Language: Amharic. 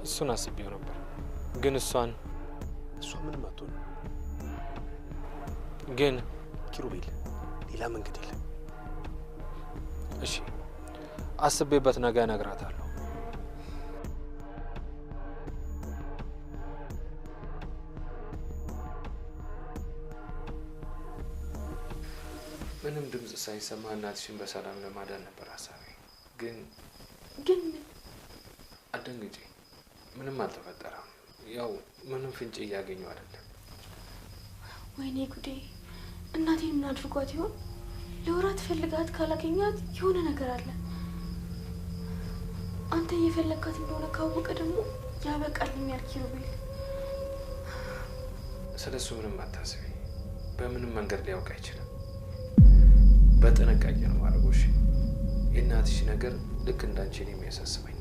እሱን አስቤው ነበር ግን እሷ ምንም አትሆን ግን ኪሩቤል ሌላ መንገድ የለም እሺ አስቤበት ነገ እነግራታለሁ ምንም ድምጽ ሳይሰማ እናትሽን በሰላም ለማዳን ነበር ሐሳቤ ግን አደንግጬ ምንም አልተፈጠረም ያው ምንም ፍንጭ እያገኘው አይደለም ወይኔ ጉዴ እናቴን ምን አድርጓት ይሆን ለወራት ፈልጋት ካላገኛት የሆነ ነገር አለ አንተ እየፈለካት እንደሆነ ካወቀ ደግሞ ያበቃልኛል ኪሩቤል ስለሱ ምንም አታስቢ በምንም መንገድ ሊያውቅ አይችልም በጥንቃቄ ነው ማድረግሽ የእናትሽ ነገር ልክ እንዳንቺ ነው የሚያሳስበኝ